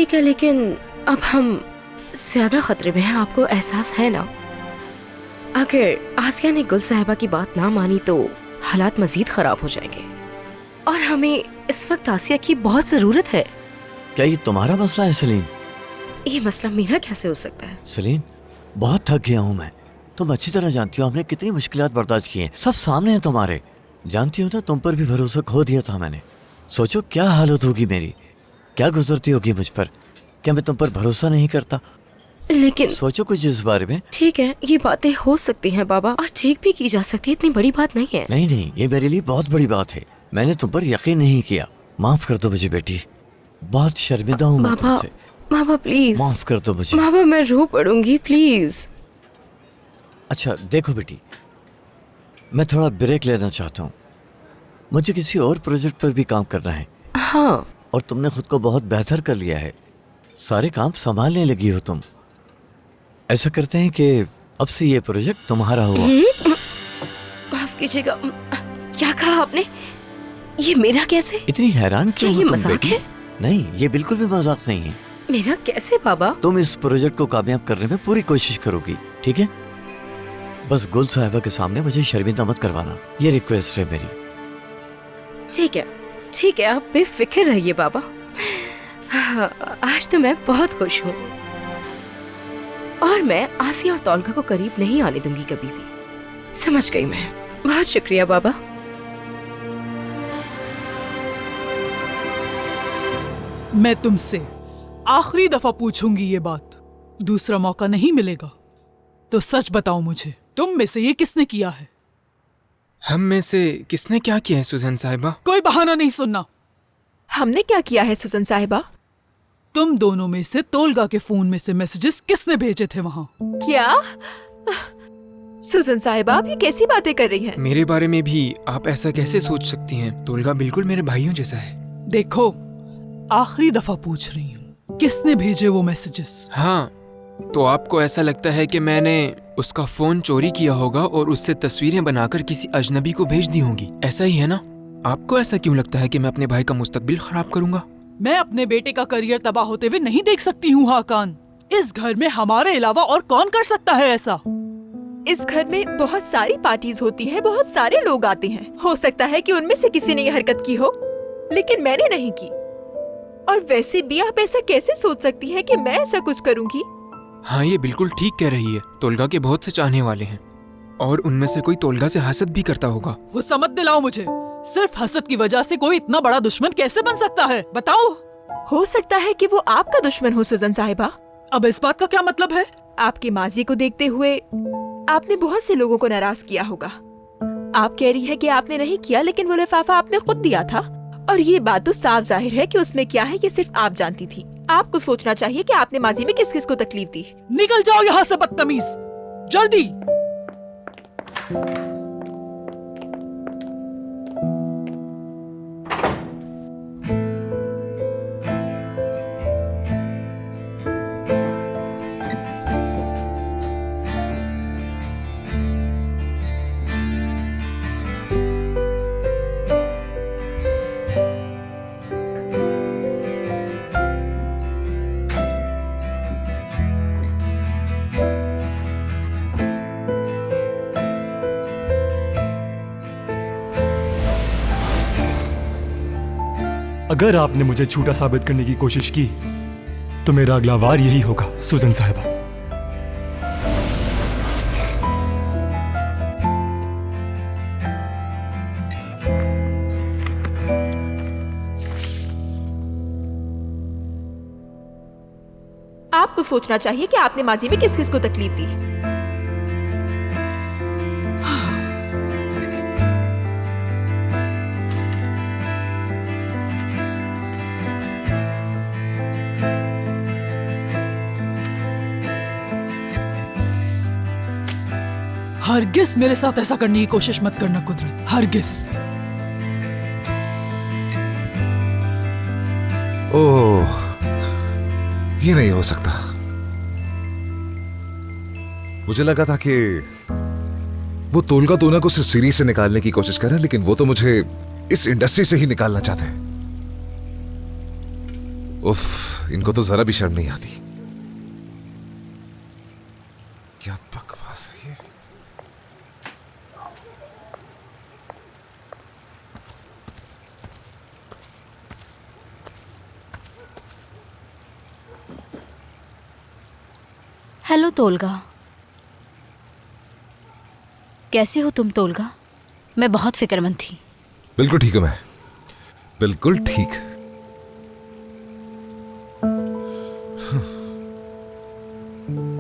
ठीक है, लेकिन अब हम ज्यादा खतरे में हैं, आपको एहसास है ना? अगर आसिया ने गुल साहिबा की बात ना मानी तो हालात मजीद खराब हो जाएंगे और हमें इस वक्त आसिया की बहुत जरूरत है। क्या ये तुम्हारा मसला है सलीम? ये मसला मेरा कैसे हो सकता है? सलीम, बहुत थक गया हूँ मैं। तुम अच्छी तरह जानती हो हमने कितनी मुश्किलात बर्दाश्त की हैं। सब सामने है तुम्हारे। जानती हो ना, तुम पर भी भरोसा खो दिया था मैंने। सोचो क्या हालत होगी मेरी, क्या गुजरती होगी मुझ पर। क्या मैं तुम पर भरोसा नहीं करता? लेकिन सोचो कुछ इस बारे में। ठीक है, ये बातें हो सकती हैं बाबा, और ठीक भी की जा सकती है, इतनी बड़ी बात नहीं है। नहीं नहीं, ये मेरे लिए बहुत बड़ी बात है। मैंने तुम पर यकीन नहीं किया। माफ कर दो मुझे बेटी, बहुत शर्मिंदा हूँ मैं बाबा, तुमसे। बाबा प्लीज माफ कर दो मुझे। बाबा, मैं रो पड़ूंगी, प्लीज। अच्छा देखो बेटी, मैं थोड़ा ब्रेक लेना चाहता हूँ। मुझे किसी और प्रोजेक्ट पर भी काम करना है। हाँ, और तुमने खुद को बहुत बेहतर कर लिया है, सारे काम संभालने लगी हो तुम। ऐसा करते हैं कि अब से ये प्रोजेक्ट तुम्हारा हुआ। माफ कीजिएगा, क्या कहा आपने? ये मेरा कैसे? इतनी हैरान क्या क्यों ये हो तुम मजाक बेटी? है? नहीं, ये बिल्कुल भी मजाक नहीं है। मेरा कैसे बाबा? तुम इस प्रोजेक्ट को कामयाब करने में पूरी कोशिश करोगी, ठीक है? बस गुल साहिबा के सामने मुझे शर्मिंदा मत करवाना, ये रिक्वेस्ट है मेरी। ठीक है, ठीक है, आप बेफिक्र रहिए बाबा। हाँ, आज तो मैं बहुत खुश हूँ और मैं आसिया और तौलका को करीब नहीं आने दूंगी कभी भी। समझ गई मैं। बहुत शुक्रिया बाबा। मैं तुमसे आखिरी दफा पूछूंगी ये बात, दूसरा मौका नहीं मिलेगा। तो सच बताओ मुझे, तुम में से ये किसने किया है? हम में से किसने क्या किया है सुजन साहिबा? कोई बहाना नहीं सुनना। हमने क्या किया है सुजन साहिबा? तुम दोनों में से तोलगा के फोन में से मैसेजेस किसने भेजे थे वहाँ? क्या? सुजन साहिबा, आप ये कैसी बातें कर रही हैं? मेरे बारे में भी आप ऐसा कैसे सोच सकती हैं? तोलगा बिल्कुल मेरे भाइयों जैसा है। देखो, आखिरी दफा पूछ रही हूँ, किसने भेजे वो मैसेजेस? हाँ, तो आपको ऐसा लगता है कि मैंने उसका फोन चोरी किया होगा और उससे तस्वीरें बनाकर किसी अजनबी को भेज दी होंगी, ऐसा ही है ना? आपको ऐसा क्यों लगता है कि मैं अपने भाई का मुस्तकबिल खराब करूंगा? मैं अपने बेटे का करियर तबाह होते हुए नहीं देख सकती हूँ हाकान। इस घर में हमारे अलावा और कौन कर सकता है ऐसा? इस घर में बहुत सारी पार्टीज होती हैं, बहुत सारे लोग आते हैं। हो सकता है कि उनमें से किसी ने ये हरकत की हो, लेकिन मैंने नहीं की। और वैसे भी आप ऐसा कैसे सोच सकती हैं कि मैं ऐसा कुछ करूंगी? हाँ, ये बिल्कुल ठीक कह रही है। तोलगा के बहुत से चाहने वाले हैं और उनमें से कोई तोलगा से हसद भी करता होगा। गुस्सा मत दिलाओ मुझे। सिर्फ हसद की वजह से कोई इतना बड़ा दुश्मन कैसे बन सकता है, बताओ? हो सकता है कि वो आपका दुश्मन हो सुजन साहिबा। अब इस बात का क्या मतलब है? आपके माजी को देखते हुए आपने बहुत से लोगों को नाराज किया होगा। आप कह रही है कि आपने नहीं किया, लेकिन वो लिफाफा आपने खुद दिया था। और ये बात तो साफ जाहिर है कि उसमें क्या है ये सिर्फ आप जानती थी। आपको सोचना चाहिए कि आपने माजी में किस किस को तकलीफ दी। निकल जाओ यहाँ से बदतमीज, जल्दी। अगर आपने मुझे झूठा साबित करने की कोशिश की तो मेरा अगला वार यही होगा सुजन साहिबा। आपको सोचना चाहिए कि आपने माजी में किस किस को तकलीफ दी। हरगिज मेरे साथ ऐसा करने की कोशिश मत करना कुदरत, हरगिज। ओह, ये नहीं हो सकता। मुझे लगा था कि वो तोलगा दोना को सिर्फ सीरीज से निकालने की कोशिश कर रहा है, लेकिन वो तो मुझे इस इंडस्ट्री से ही निकालना चाहते हैं। उफ, इनको तो जरा भी शर्म नहीं आती। क्या बकवास है ये। हेलो तोलगा, कैसे हो तुम तोलगा? मैं बहुत फिक्रमंद थी। बिल्कुल ठीक है मैं, बिल्कुल ठीक।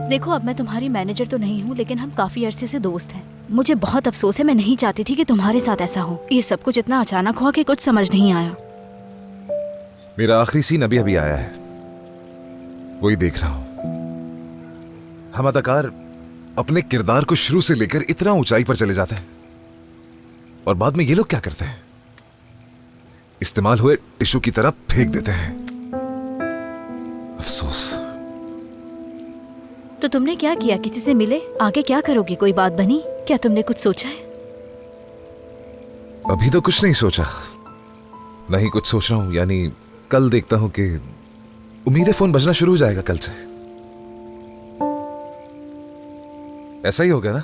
देखो अब मैं तुम्हारी मैनेजर तो नहीं हूँ, लेकिन हम काफी अरसे से दोस्त हैं। मुझे बहुत अफसोस है, मैं नहीं चाहती थी कि तुम्हारे साथ ऐसा हो। ये सब कुछ इतना अचानक हुआ कि कुछ समझ नहीं आया। मेरा आखिरी सीन अभी अभी आया है, वही देख रहा हूं। हम अदाकार अपने किरदार को शुरू से लेकर इतना ऊंचाई पर चले जाते हैं और बाद में ये लोग क्या करते हैं, इस्तेमाल हुए टिश्यू की तरह फेंक देते हैं। अफसोस। तो तुमने क्या किया? किसी से मिले? आगे क्या करोगे? कोई बात बनी? क्या तुमने कुछ सोचा है? अभी तो कुछ नहीं सोचा, नहीं कुछ सोच रहा हूं। यानी कल देखता हूं कि उम्मीद है फोन बजना शुरू हो जाएगा कल से। ऐसा ही होगा ना?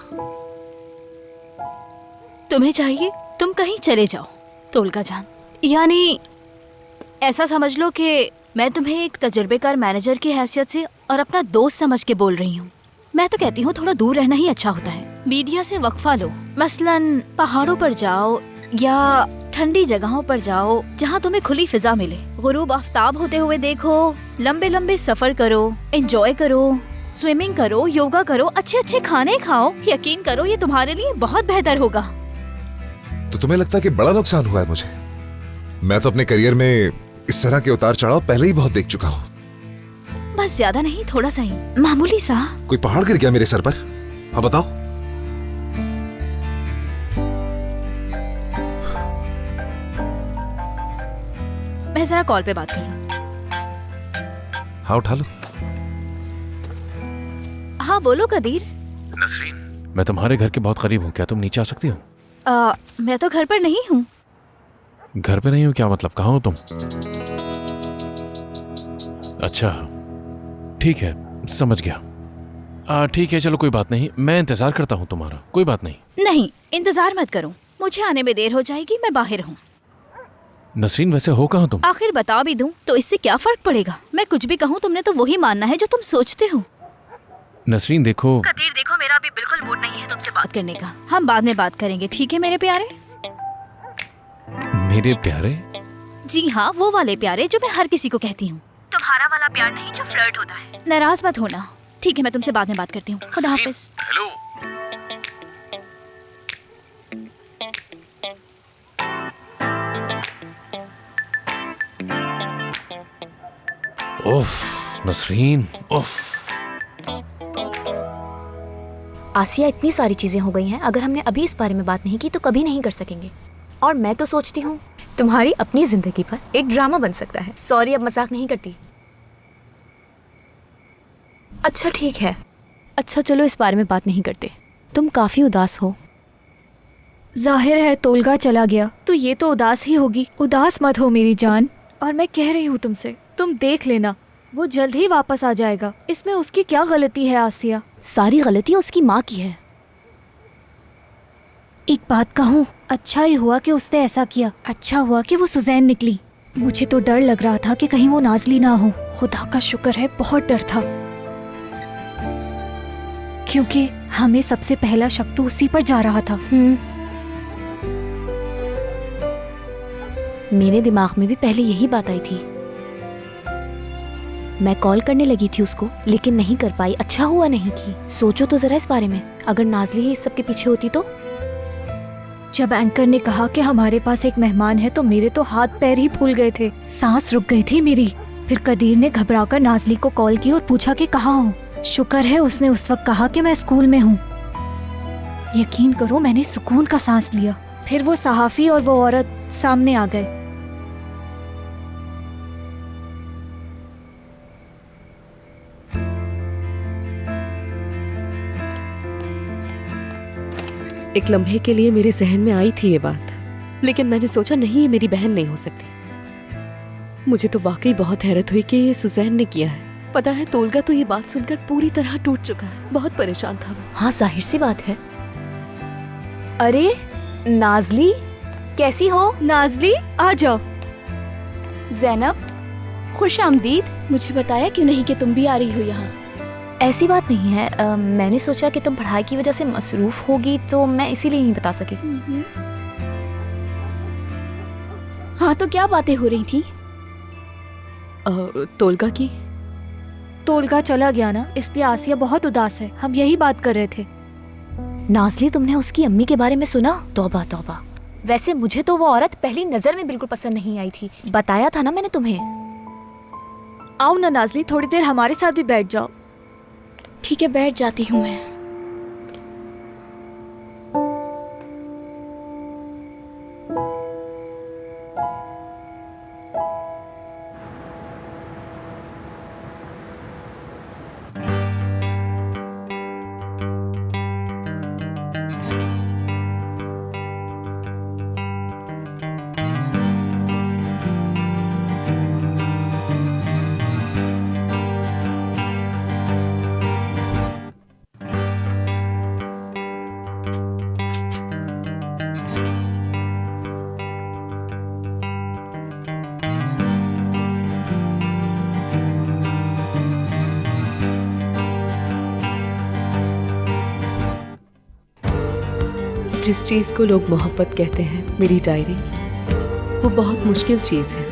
तुम्हें चाहिए तुम कहीं चले जाओ तोलगा जान। यानी ऐसा समझ लो कि मैं तुम्हें एक तजुर्बेकार मैनेजर की हैसियत से और अपना दोस्त समझ के बोल रही हूँ। मैं तो कहती हूँ थोड़ा दूर रहना ही अच्छा होता है। मीडिया से वक्फा लो, मसलन पहाड़ों पर जाओ या ठंडी जगहों पर जाओ जहाँ तुम्हें खुली फिजा मिले। गुरूब आफ्ताब होते हुए देखो, लंबे लंबे सफर करो, एंजॉय करो, स्विमिंग करो, योगा करो, अच्छे अच्छे खाने खाओ। यकीन करो ये तुम्हारे लिए बहुत बेहतर होगा। तो तुम्हें लगता है कि बड़ा नुकसान हुआ है मुझे? मैं तो अपने करियर में इस तरह के उतार चढ़ाव पहले ही बहुत देख चुका हूँ। बस ज्यादा नहीं, थोड़ा सा ही, मामूली सा। कोई पहाड़ गिर गया मेरे सर पर? हाँ बताओ। मैं जरा कॉल पे बात कर लूं। हाँ उठा लो। हाँ बोलो कदीर। नसरीन, मैं तुम्हारे घर के बहुत करीब हूँ, क्या तुम नीचे आ सकती हो? मैं तो घर पर नहीं हूँ। घर पे नहीं हो? क्या मतलब, कहाँ हो तुम? अच्छा ठीक है, समझ गया। ठीक है चलो कोई बात नहीं, मैं इंतजार करता हूँ तुम्हारा, कोई बात नहीं। नहीं इंतजार मत करो, मुझे आने में देर हो जाएगी, मैं बाहर हूँ। नसरीन वैसे हो कहाँ तुम? आखिर बता भी दूं तो इससे क्या फर्क पड़ेगा? मैं कुछ भी कहूँ तुमने तो वही मानना है जो तुम सोचते हो। नसरीन देखो। कदीर देखो, मेरा अभी बिल्कुल मूड नहीं है तुमसे बात करने का। हम बाद में बात करेंगे, ठीक है मेरे प्यारे? मेरे प्यारे? जी हाँ, वो वाले प्यारे जो मैं हर किसी को कहती हूँ। तुम्हारा वाला प्यार नहीं जो फ्लर्ट होता है। नाराज मत होना, ठीक है? मैं तुमसे बाद में बात करती हूँ। खुदा हाफिज। हेलो। उफ नसरीन, उफ। आसिया, इतनी सारी चीजें हो गई हैं, अगर हमने अभी इस बारे में बात नहीं की तो कभी नहीं कर सकेंगे। और मैं तो सोचती हूँ तुम्हारी अपनी जिंदगी पर एक ड्रामा बन सकता है। सॉरी, अब मजाक नहीं करती। अच्छा ठीक है, अच्छा चलो इस बारे में बात नहीं करते। तुम काफी उदास हो। जाहिर है तोलगा चला गया तो ये तो उदास ही होगी। उदास मत हो मेरी जान, और मैं कह रही हूँ तुमसे, तुम देख लेना वो जल्द ही वापस आ जाएगा। इसमें उसकी क्या गलती है आसिया? सारी गलती उसकी माँ की है। एक बात कहूँ, अच्छा ही हुआ कि उसने ऐसा किया। अच्छा हुआ कि वो सुजैन निकली। मुझे तो डर लग रहा था कि कहीं वो नाज़ली ना हो। खुदा का शुक्र है, बहुत डर था, क्योंकि हमें सबसे पहला शक तो उसी पर जा रहा था। मेरे दिमाग में भी पहले यही बात आई थी। मैं कॉल करने लगी थी उसको, लेकिन नहीं कर पाई। अच्छा हुआ नहीं की। सोचो तो जरा इस बारे में, अगर नाज़ली ही इस सब के पीछे होती तो। जब एंकर ने कहा कि हमारे पास एक मेहमान है तो मेरे तो हाथ पैर ही फूल गए थे, सांस रुक गई थी मेरी। फिर कदीर ने घबराकर नाज़ली को कॉल की और पूछा कि कहाँ हूँ। शुक्र है उसने उस वक्त कहा कि मैं स्कूल में हूँ। यकीन करो मैंने सुकून का सांस लिया। फिर वो सहाफी और वो औरत सामने आ गए। एक लम्हे के लिए मेरे जहन में आई थी ये बात, लेकिन मैंने सोचा नहीं, ये मेरी बहन नहीं हो सकती। मुझे तो वाकई बहुत हैरत हुई कि ये सुजैन ने किया है। पता है तोलगा तो ये बात सुनकर पूरी तरह टूट चुका है, बहुत परेशान था वो। हाँ जाहिर सी बात है। अरे नाजली, कैसी हो? नाजली आ जाओ। ज़ैनब, खुश आमदीद। मुझे बताया क्यों नहीं कि तुम भी आ रही हो यहाँ? ऐसी बात नहीं है, मैंने सोचा कि तुम पढ़ाई की वजह से मसरूफ होगी तो मैं इसीलिए नहीं बता सकी। हाँ, तो क्या बातें हो रही थी? तोलगा की। तोलगा चला गया ना, इसलिए आसिया बहुत उदास है। हम यही बात कर रहे थे। नाजली, तुमने उसकी अम्मी के बारे में सुना? तौबा तौबा। वैसे मुझे तो वो औरत पहली नजर में बिल्कुल पसंद नहीं आई थी, बताया था ना मैंने तुम्हें। आओ ना नाजली, थोड़ी देर हमारे साथ भी बैठ जाओ। ठीक है, बैठ जाती हूँ मैं। जिस चीज को लोग मोहब्बत कहते हैं, मेरी डायरी, वो बहुत मुश्किल चीज है।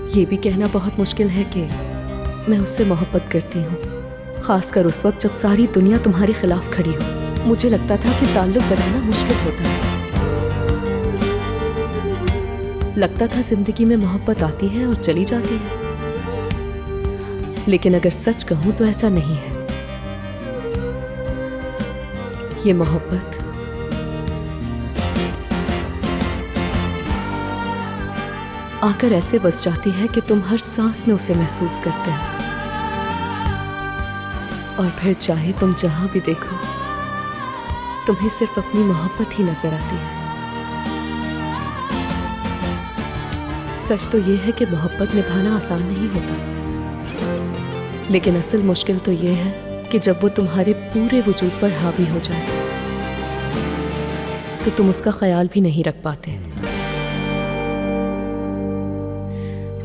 ये भी कहना बहुत मुश्किल है कि मैं उससे मोहब्बत करती हूँ, खासकर उस वक्त जब सारी दुनिया तुम्हारे खिलाफ खड़ी हो। मुझे लगता था कि ताल्लुक बनाना मुश्किल होता है, लगता था जिंदगी में मोहब्बत आती है और चली जाती है, लेकिन अगर सच कहूं तो ऐसा नहीं है। ये मोहब्बत आकर ऐसे बस जाती है कि तुम हर सांस में उसे महसूस करते हो, और फिर चाहे तुम जहां भी देखो तुम्हें सिर्फ अपनी मोहब्बत ही नजर आती है। सच तो ये है कि मोहब्बत निभाना आसान नहीं होता, लेकिन असल मुश्किल तो ये है कि जब वो तुम्हारे पूरे वजूद पर हावी हो जाए तो तुम उसका ख्याल भी नहीं रख पाते।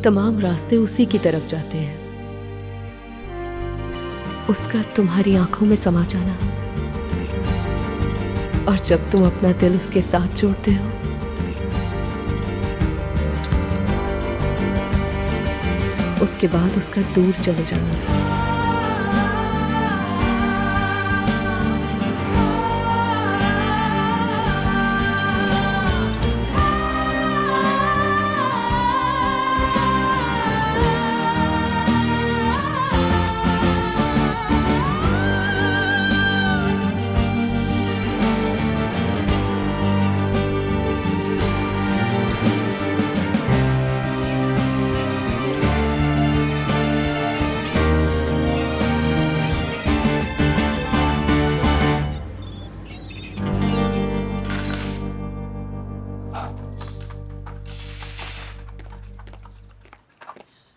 तमाम रास्ते उसी की तरफ जाते हैं, उसका तुम्हारी आंखों में समा जाना, और जब तुम अपना दिल उसके साथ जोड़ते हो उसके बाद उसका दूर चले जाना।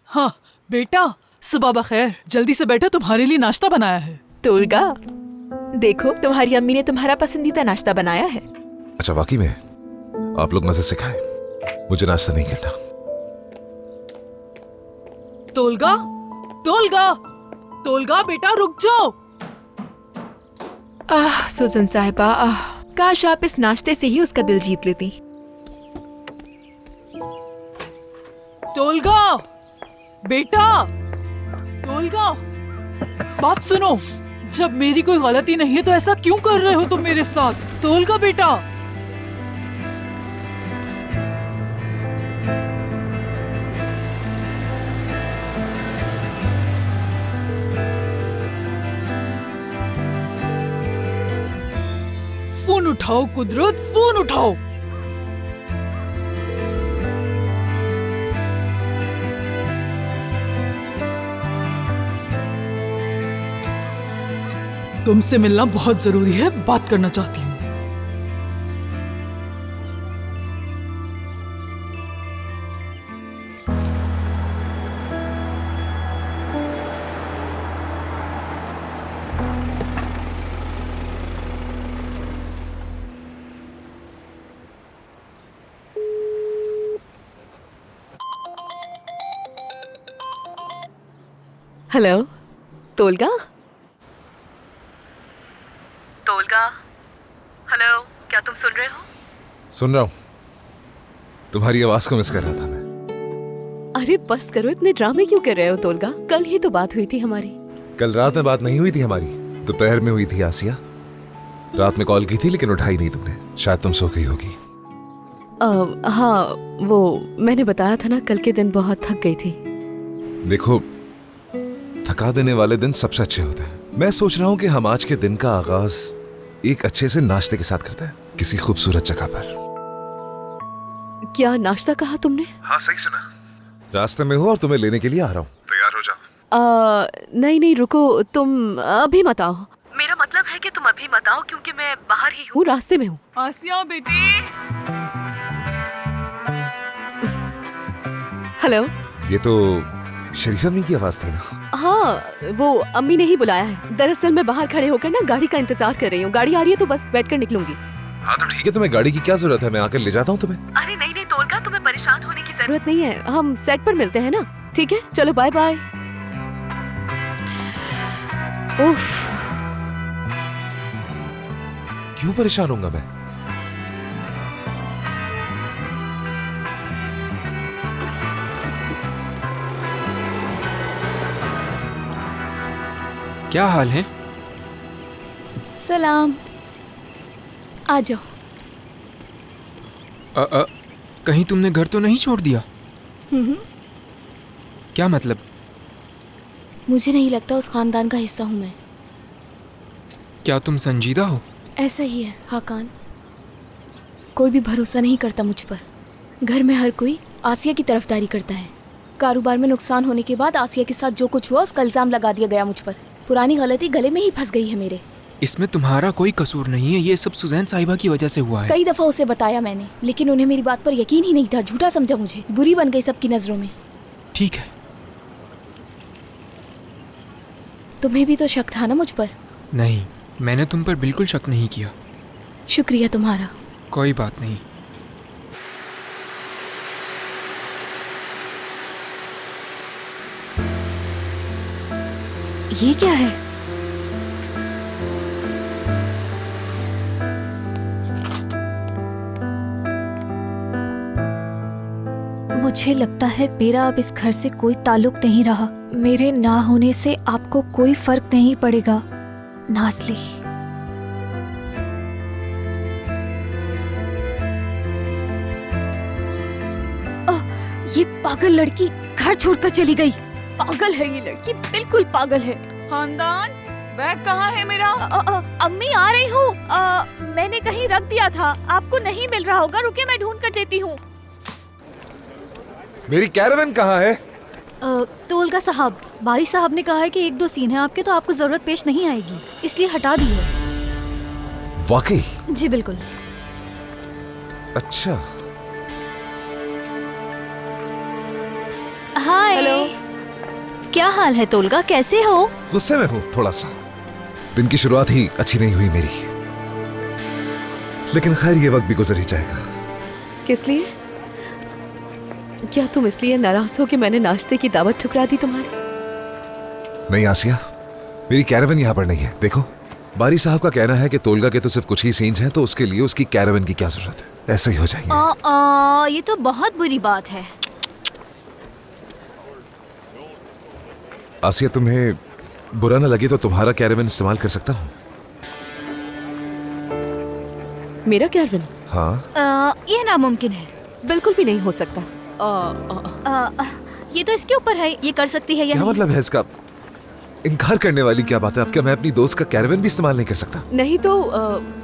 हाँ बेटा, सुबह बखैर। जल्दी से बैठो, तुम्हारे लिए नाश्ता बनाया है। तोलगा, देखो तुम्हारी अम्मी ने तुम्हारा पसंदीदा नाश्ता बनाया है। अच्छा, वाकई में आप लोग मजे से खाएं, मुझे नाश्ता नहीं करना। तोलगा, तोलगा, तोलगा बेटा रुक जाओ। आह सुजन साहिबा, आह काश आप इस नाश्ते से ही उसका दिल जीत लेती। तोलगा बेटा, तोलगा, बात सुनो। जब मेरी कोई गलती नहीं है तो ऐसा क्यों कर रहे हो तुम मेरे साथ? तोलगा बेटा। फोन उठाओ कुदरत, फोन उठाओ। तुमसे मिलना बहुत जरूरी है, बात करना चाहती हूँ। हेलो तोलगा, तोलगा, हेलो, क्या तुम सुन रहे हो? सुन रहा हूँ। तुम्हारी आवाज को मिस कर रहा था मैं। अरे बस करो, इतने ड्रामे क्यों कर रहे हो तोलगा? कल ही तो बात हुई थी हमारी। कल रात में बात नहीं हुई थी हमारी, दोपहर में हुई थी आसिया। रात में कॉल की थी लेकिन उठाई नहीं तुमने, शायद तुम सो गई होगी। हाँ, वो मैंने बताया था ना, कल के दिन बहुत थक गई थी। देखो, थका देने वाले दिन सबसे अच्छे होते हैं। मैं सोच रहा हूँ कि हम आज के दिन का आगाज एक अच्छे से नाश्ते के साथ करते हैं, किसी खूबसूरत जगह पर। क्या नाश्ता कहा तुमने? हाँ सही सुना। रास्ते में हो और तुम्हें लेने के लिए आ रहा हूँ, तैयार हो जाओ। नहीं नहीं रुको, तुम अभी मत आओ। मेरा मतलब है कि तुम अभी मत आओ, क्योंकि मैं बाहर ही हूँ, रास्ते में हूँ। आसिया बेटी। हेलो। ये तो शरीफा अम्मी की आवाज थी ना? हाँ, वो अम्मी ने ही बुलाया है। दरअसल मैं बाहर खड़े होकर ना गाड़ी का इंतजार कर रही हूँ। गाड़ी आ रही है तो बस बैठ कर निकलूंगी। हाँ तो ठीक है, तुम्हें गाड़ी की क्या जरूरत है, मैं आकर ले जाता हूँ तुम्हें। अरे नहीं नहीं तोलगा, तुम्हें परेशान होने की जरूरत नहीं है, हम सेट पर मिलते हैं ना। ठीक है, चलो बाय बाय। उफ, क्यों परेशान होऊंगा मैं? क्या हाल है? सलाम, आ जाओ। कहीं तुमने घर तो नहीं छोड़ दिया? क्या मतलब? मुझे नहीं लगता उस खानदान का हिस्सा हूँ मैं। क्या तुम संजीदा हो? ऐसा ही है हाकान, कोई भी भरोसा नहीं करता मुझ पर। घर में हर कोई आसिया की तरफदारी करता है। कारोबार में नुकसान होने के बाद आसिया के साथ जो कुछ हुआ उसका इल्जाम लगा दिया गया मुझ पर। पुरानी गलती गले में ही फंस गई है मेरे। इसमें तुम्हारा कोई कसूर नहीं है, ये सब सुजैन साहिबा की वजह से हुआ है। कई दफा उसे बताया मैंने, लेकिन उन्हें मेरी बात पर यकीन ही नहीं था। झूठा समझा मुझे, बुरी बन गई सबकी नजरों में। ठीक है। तुम्हें भी तो शक था ना मुझ पर? नहीं, मैंने तुम पर बिल्कुल शक नहीं किया। शुक्रिया तुम्हारा। कोई बात नहीं। ये क्या है? मुझे लगता है मेरा अब इस घर से कोई ताल्लुक नहीं रहा। मेरे ना होने से आपको कोई फर्क नहीं पड़ेगा नाज़ली। ये पागल लड़की घर छोड़कर चली गई। पागल है ये लड़की, बिल्कुल पागल है। खानदान, बैग कहाँ है मेरा? अम्मी आ रही हूँ। मैंने कहीं रख दिया था, आपको नहीं मिल रहा होगा। रुके, मैं ढूंढ कर देती हूँ। मेरी कैरावन कहाँ है? तोलगा साहब, बारी साहब ने कहा है कि 1-2 सीन है आपके, तो आपको जरूरत पेश नहीं आएगी, इसलिए हटा दी है। वाकई? जी बिल्कुल। अच्छा। हाय। हेलो। क्या हाल है तोलगा, कैसे हो? गुस्से में हूँ थोड़ा सा, दिन की शुरुआत ही अच्छी नहीं हुई मेरी, लेकिन खैर ये वक्त भी गुजर ही जाएगा। किस लिए? क्या तुम इसलिए नाराज हो कि मैंने नाश्ते की दावत ठुकरा दी तुम्हारी? नहीं आसिया, मेरी कैरावन यहाँ पर नहीं है। देखो, बारी साहब का कहना है कि तोलगा के तो सिर्फ कुछ ही सीन्स हैं, तो उसके लिए उसकी कैरावन की क्या जरूरत है। ऐसे ही हो जाएंगे। ये तो बहुत बुरी बात है। आसिया, तुम्हें बुरा न लगे तो तुम्हारा कैरावन इस्तेमाल कर सकता हूँ? मेरा कैरवन? हाँ। ये नामुमकिन है। बिल्कुल भी नहीं हो सकता। ये तो इसके ऊपर है, ये कर सकती है या क्या नहीं? मतलब है इसका? इनकार करने वाली क्या बात है? अब क्या मैं अपनी दोस्त का कैरावन भी इस्तेमाल नहीं कर सकता? नहीं तो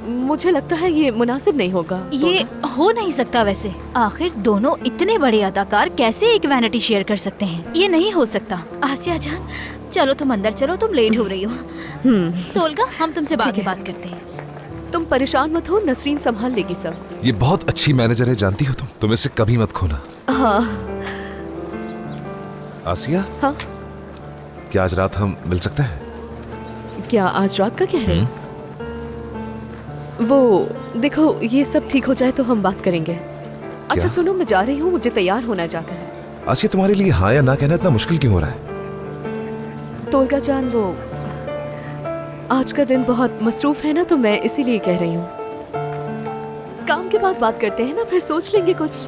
मुझे लगता है ये मुनासिब नहीं होगा। ये हो नहीं सकता वैसे। आखिर दोनों इतने बड़े अदाकार कैसे एक वैनिटी शेयर कर सकते हैं? ये नहीं हो सकता। आसिया जान, चलो तुम अंदर चलो, तुम लेट हो रही हो। तोलगा, हम तुमसे बाद में बात करते हैं। तुम परेशान मत हो, नसरीन संभाल लेगी सब। ये बहुत अच्छी मैनेजर है, जानती हो तुम इससे कभी मत खोना। हाँ। आसिया? हाँ? क्या आज रात हम मिल सकते हैं? क्या आज रात का कह रहे हैं? वो देखो, ये सब ठीक हो जाए तो हम बात करेंगे। अच्छा सुनो, मैं जा रही हूँ, मुझे तैयार होना जाकर। आसिया, तुम्हारे लिए हाँ या ना कहना इतना मुश्किल क्यों हो रहा है? तोलगा जान, वो आज का दिन बहुत मसरूफ है ना, तो मैं इसीलिए कह रही हूँ। काम के बाद बात करते हैं ना, फिर सोच लेंगे कुछ।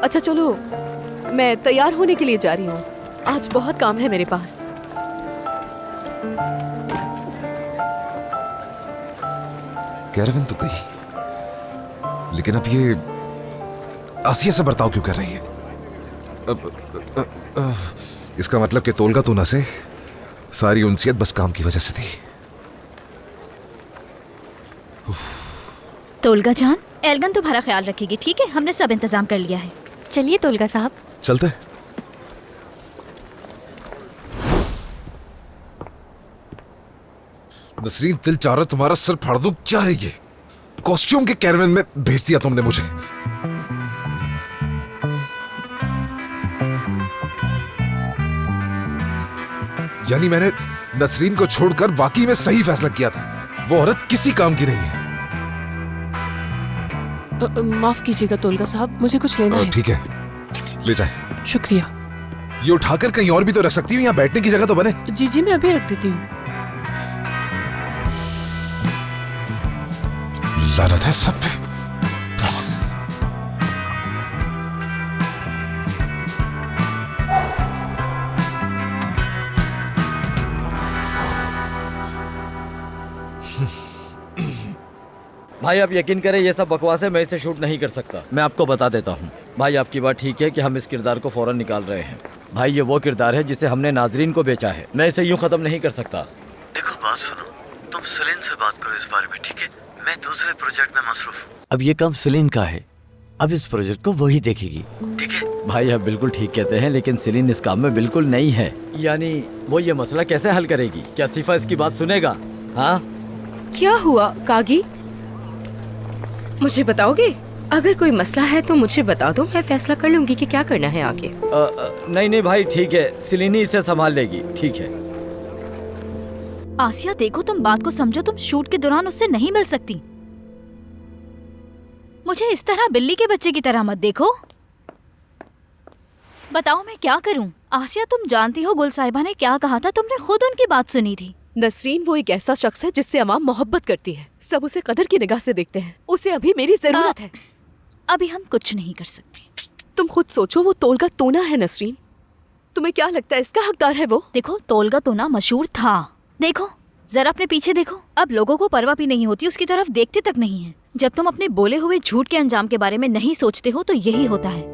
अच्छा चलो, मैं तैयार होने के लिए जा रही हूँ, आज बहुत काम है मेरे पास। कैरवन तो गई, लेकिन अब ये आसिया से बर्ताव क्यों कर रही है? इसका मतलब कि तोलगा तूना से सारी उनसियत बस काम की वजह से थी। तोलगा जान, एल्गन तुम्हारा ख्याल रखेगी, ठीक है? हमने सब इंतजाम कर लिया है। चलिए तोलगा साहब। चलते। नसरीन, दिल चाह रहा तुम्हारा सर फाड़ दूं। क्या है ये? कॉस्ट्यूम के कैरवन में भेज दिया तुमने मुझे। यानी मैंने नसरीन को छोड़कर बाकी में सही फैसला किया था। वो औरत किसी काम की नहीं है। माफ कीजिएगा तोलगा साहब, मुझे कुछ लेना है। ठीक है, ले जाए। शुक्रिया। ये उठाकर कहीं और भी तो रख सकती हूँ, यहाँ बैठने की जगह तो बने। जी जी, मैं अभी रख देती हूँ। लानत है सब पे। भाई आप यकीन करें, ये सब बकवास है, मैं इसे शूट नहीं कर सकता। मैं आपको बता देता हूँ भाई, आपकी बात ठीक है कि हम इस किरदार को फौरन निकाल रहे हैं। भाई ये वो किरदार है जिसे हमने नाजरीन को बेचा है, मैं इसे यूं खत्म नहीं कर सकता। देखो बात सुनो, तुम सलीन से बात करो इस बारे में, ठीक है? मैं दूसरे प्रोजेक्ट में मसरूफ हूँ। अब ये काम सलीन का है, अब इस प्रोजेक्ट को वही देखेगी, ठीक है? भाई आप बिल्कुल ठीक कहते हैं, लेकिन सलीन इस काम में बिल्कुल नहीं है। यानी वो ये मसला कैसे हल करेगी? क्या सिफा इसकी बात सुनेगा? हाँ, क्या हुआ कागी? मुझे बताओगे? अगर कोई मसला है तो मुझे बता दो, मैं फैसला कर लूंगी कि क्या करना है आगे। नहीं नहीं भाई ठीक है, सलीनी इसे संभाल लेगी, ठीक है? आसिया देखो, तुम बात को समझो, तुम शूट के दौरान उससे नहीं मिल सकती। मुझे इस तरह बिल्ली के बच्चे की तरह मत देखो। बताओ मैं क्या करूं? आसिया तुम जानती हो गुल साहिबा ने क्या कहा था, तुमने खुद उनकी बात सुनी थी। नसरीन वो एक ऐसा शख्स है जिससे अवाम मोहब्बत करती है, सब उसे कदर की निगाह से देखते हैं। उसे अभी मेरी जरूरत है। अभी हम कुछ नहीं कर सकती। तुम खुद सोचो, वो तोलगा तोना है नसरीन, तुम्हें क्या लगता है इसका हकदार है वो? देखो तोलगा तोना मशहूर था, देखो जरा अपने पीछे देखो, अब लोगों को परवाह भी नहीं होती, उसकी तरफ देखते तक नहीं है। जब तुम अपने बोले हुए झूठ के अंजाम के बारे में नहीं सोचते हो तो यही होता है।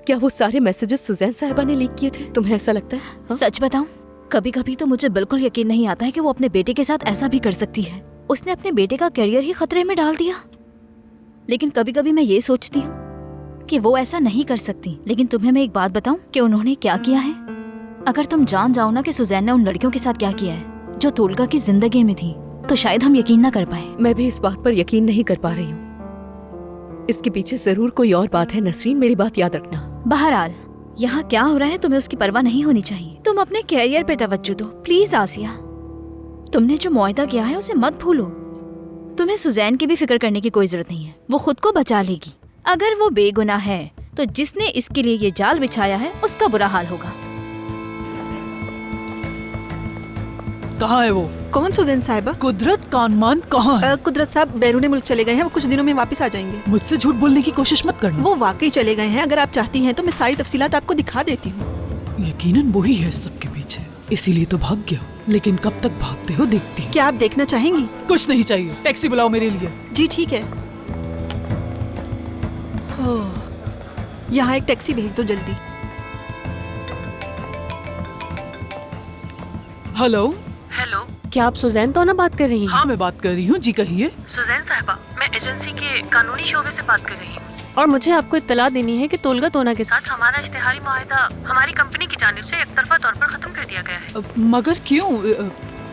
क्या वो सारे मैसेजेस सुजैन साहिबा ने लीक किए थे? तुम्हें ऐसा लगता है? हाँ? सच बताऊं, कभी कभी तो मुझे बिल्कुल यकीन नहीं आता है कि वो अपने बेटे के साथ ऐसा भी कर सकती है। उसने अपने बेटे का करियर ही खतरे में डाल दिया। लेकिन कभी कभी मैं ये सोचती हूँ कि वो ऐसा नहीं कर सकती। लेकिन तुम्हें मैं एक बात बताऊं कि उन्होंने क्या किया है। अगर तुम जान जाओ ना कि सुजैन ने उन लड़कियों के साथ क्या किया है जो तोलगा की जिंदगी में थी, तो शायद हम यकीन ना कर पाए। मैं भी इस बात पर यकीन नहीं कर पा रही हूँ। इसके पीछे जरूर कोई और बात है नसरीन, मेरी बात याद रखना। बहरहाल यहाँ क्या हो रहा है तुम्हें उसकी परवाह नहीं होनी चाहिए। तुम अपने कैरियर पे तवज्जो दो प्लीज आसिया। तुमने जो मुआहदा किया है उसे मत भूलो। तुम्हें सुजैन की भी फिक्र करने की कोई जरूरत नहीं है, वो खुद को बचा लेगी। अगर वो बेगुनाह है तो जिसने इसके लिए ये जाल बिछाया है उसका बुरा हाल होगा। कहाँ है वो? कौन सुजैन साहिबा? कुदरत कानमान कहाँ है? कुदरत साहब बैरून मुल्क चले गए हैं, वो कुछ दिनों में वापस आ जाएंगे। मुझसे झूठ बोलने की कोशिश मत करना। वो वाकई चले गए हैं। अगर आप चाहती हैं तो मैं सारी तफसीलात आपको दिखा देती हूँ। यकीनन वही है सबके पीछे, इसीलिए तो भाग गया। लेकिन कब तक भागते हो देखती हूँ। क्या आप देखना चाहेंगी? कुछ नहीं चाहिए, टैक्सी बुलाओ मेरे लिए। जी ठीक है। यहाँ एक टैक्सी भेज दो जल्दी। हेलो। हेलो, क्या आप सुजैन तोना बात कर रही हैं? हाँ मैं बात कर रही हूँ। जी कहिए। सुजैन साहिबा, मैं एजेंसी के कानूनी शोबे से बात कर रही हूँ और मुझे आपको इत्तला देनी है कि तोलगा तोना के साथ हमारा इश्तिहारी मुआहदा हमारी कंपनी की जानिब से एकतरफा तौर पर खत्म कर दिया गया है। मगर क्यों?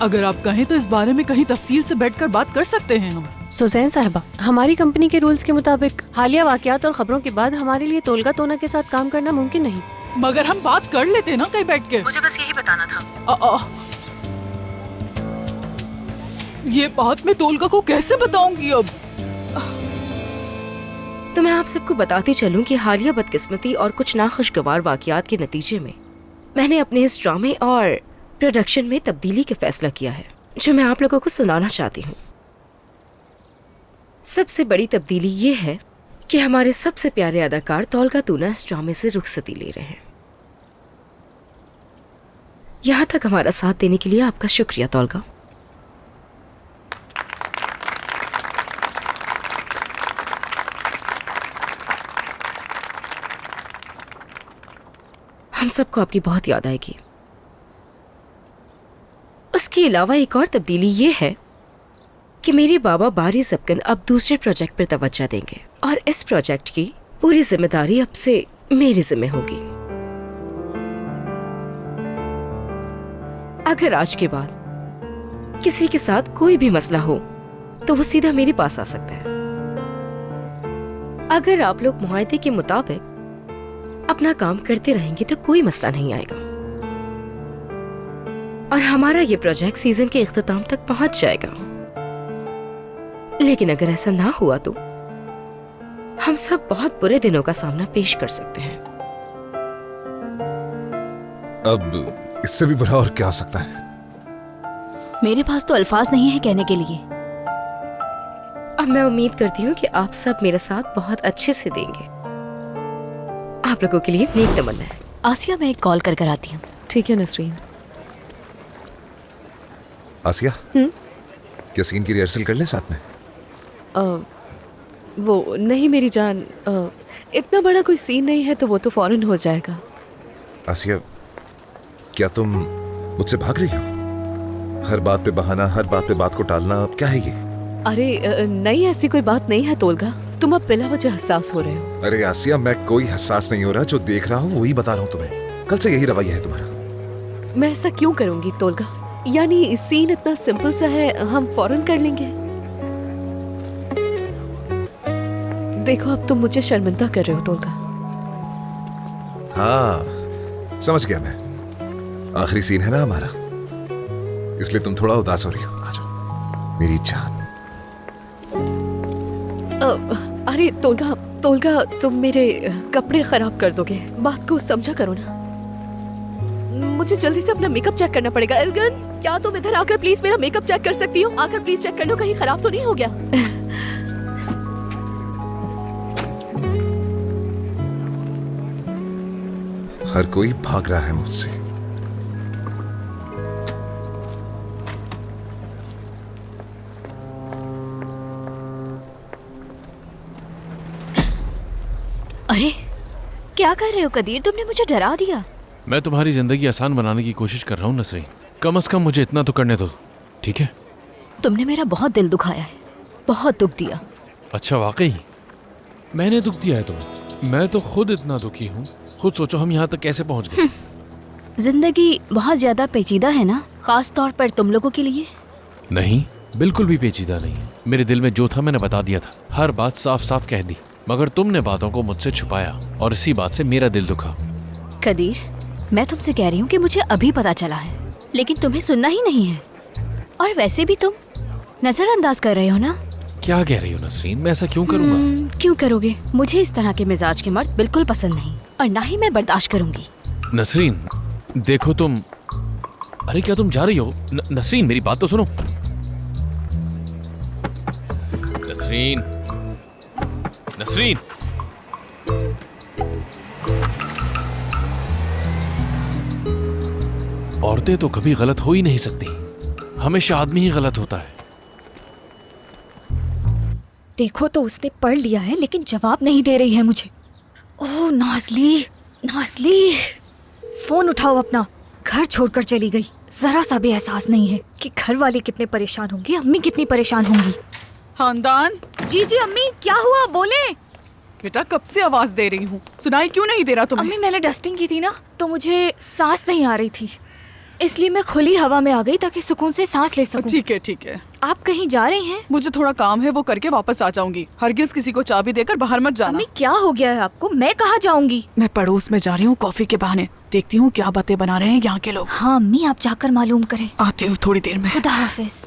अगर आप कहें तो इस बारे में कहीं तफसील से बैठकर बात कर सकते हैं हम। सुजैन साहिबा, हमारी कंपनी के रूल्स के मुताबिक हालिया वाकयात और खबरों के बाद हमारे लिए तोलगा तोना के साथ काम करना मुमकिन नहीं। मगर हम बात कर लेते ना कहीं बैठ के। मुझे बस यही बताना था। ये बात मैं तोलगा को कैसे बताऊंगी अब? तो मैं आप सबको बताते चलूं कि हालिया बदकिस्मती और कुछ नाखुशगवार वाकयात के नतीजे में मैंने अपने इस ड्रामे और प्रोडक्शन में तब्दीली का फैसला किया है, जो मैं आप लोगों को सुनाना चाहती हूँ। सबसे बड़ी तब्दीली ये है कि हमारे सबसे प्यारे अदाकार तौलगा तूना इस ड्रामे से रुखसती ले रहे हैं। यहाँ तक हमारा साथ देने के लिए आपका शुक्रिया तौलगा। हम सबको आपकी बहुत याद आएगी। उसके अलावा एक और तब्दीली ये है कि मेरे बाबा बारी ज़ब्कन अब दूसरे प्रोजेक्ट पर तवज्जो देंगे और इस प्रोजेक्ट की पूरी जिम्मेदारी अब से मेरे जिम्मे होगी। अगर आज के बाद किसी के साथ कोई भी मसला हो तो वो सीधा मेरे पास आ सकता है। अगर आप लोग मुआहदे के मुताबिक अपना काम करते रहेंगे तो कोई मसला नहीं आएगा और हमारा ये प्रोजेक्ट सीजन के इख्तिताम तक पहुंच जाएगा। लेकिन अगर ऐसा ना हुआ तो हम सब बहुत बुरे दिनों का सामना पेश कर सकते हैं। अब इससे भी बुरा और क्या हो सकता है? मेरे पास तो अल्फाज नहीं है कहने के लिए। अब मैं उम्मीद करती हूँ कि आप सब मेरा साथ बहुत अच्छे से देंगे। आप लोगों के लिए नेक तमन्ना है। आसिया, मैं एक कॉल कर आती हूँ। ठीक है नसरीन। आसिया, क्या सीन की रिहर्सल कर लें साथ में? वो नहीं मेरी जान, इतना बड़ा कोई सीन नहीं है तो वो तो फौरन हो जाएगा। आसिया, क्या तुम मुझसे भाग रही हो? हर बात पे बहाना, हर बात पे बात को टालना, क्या है ये? अरे नहीं, ऐसी कोई बात नहीं है तोलगा। तुम अब बिला वजह हसास हो रहे हो। अरे आसिया, मैं कोई हसास नहीं हो रहा। जो देख रहा हूँ वही बता रहा हूँ तुम्हें। कल से यही रवैया है तुम्हारा। मैं ऐसा क्यों करूंगी तोलगा? यानी सीन इतना सिंपल सा है, हम फौरन कर लेंगे। देखो अब तुम मुझे शर्मिंदा कर रहे हो तोलगा। हाँ, समझ गया मैं। आखिरी सीन है ना हमारा, इसलिए तुम थोड़ा उदास हो रही हो। आ जाओ मेरी जान। अरे तोलगा तुम मेरे कपड़े खराब कर दोगे। बात को समझा करो ना। मुझे जल्दी से अपना मेकअप चेक करना पड़ेगा। एल्गन, क्या तुम इधर आकर प्लीज मेरा मेकअप चेक कर सकती हो? आकर प्लीज चेक कर लो, कहीं खराब तो नहीं हो गया। हर कोई भाग रहा है मुझसे। अरे क्या कर रहे हो कदीर? तुमने मुझे डरा दिया। मैं तुम्हारी जिंदगी आसान बनाने की कोशिश कर रहा हूँ नसरीन। कम से कम मुझे इतना तो करने दो, ठीक है? तुमने मेरा बहुत दिल दुखाया है, बहुत दुख दिया। अच्छा, वाकई मैंने दुख दिया है तुम्हें? मैं तो खुद इतना दुखी हूँ। खुद सोचो हम यहाँ तक कैसे पहुँच गए। जिंदगी बहुत ज्यादा पेचीदा है ना, खास तौर पर तुम लोगों के लिए। नहीं, बिल्कुल भी पेचीदा नहीं है। मेरे दिल में जो था मैंने बता दिया था, हर बात साफ साफ कह दी, मगर तुमने बातों को मुझसे छुपाया और इसी बात से मेरा दिल दुखा। कदीर, मैं तुमसे कह रही हूँ कि मुझे अभी पता चला है, लेकिन तुम्हें सुनना ही नहीं है। और वैसे भी तुम नजरअंदाज कर रहे हो ना। क्या कह रही हो नसरीन? मैं ऐसा क्यों करूँगा? क्यों करोगे? मुझे इस तरह के मिजाज के मर्द बिल्कुल पसंद नहीं और ना ही मैं बर्दाश्त करूंगी। नसरीन देखो तुम। अरे क्या तुम जा रही हो? नसरीन मेरी बात तो सुनो। नसरीन, नसरीन, औरतें तो कभी गलत हो ही नहीं सकती, हमेशा आदमी ही गलत होता है। देखो तो उसने पढ़ लिया है लेकिन जवाब नहीं दे रही है मुझे। ओह नाज़ली, नाज़ली, फोन उठाओ अपना। घर छोड़कर चली गई। जरा सा भी एहसास नहीं है कि घर वाले कितने परेशान होंगे, अम्मी कितनी परेशान होंगी। खानदान। जी जी अम्मी, क्या हुआ? बोले। बेटा कब से आवाज दे रही हूँ, सुनाई क्यों नहीं दे रहा तुम्हें? अम्मी मैंने डस्टिंग की थी ना, तो मुझे सांस नहीं आ रही थी, इसलिए मैं खुली हवा में आ गई ताकि सुकून से सांस ले सकूं। ठीक है ठीक है। आप कहीं जा रही हैं? मुझे थोड़ा काम है, वो करके वापस आ जाऊंगी। हरगिज किसी को चाबी देकर बाहर मत जाना। अम्मी क्या हो गया है आपको? मैं कहाँ जाऊंगी? मैं पड़ोस में जा रही हूँ कॉफी के बहाने। देखती हूँ क्या बातें बना रहे हैं यहाँ के लोग। हाँ अम्मी, आप जाकर मालूम करें। आती हूँ थोड़ी देर में। खुदा हाफिज।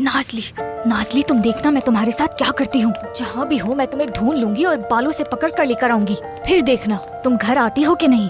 नाजली, नाजली तुम देखना मैं तुम्हारे साथ क्या करती हूँ। जहाँ भी हो मैं तुम्हें ढूंढ लूंगी और बालों से पकड़ कर लेकर आऊंगी। फिर देखना तुम घर आती हो कि नहीं।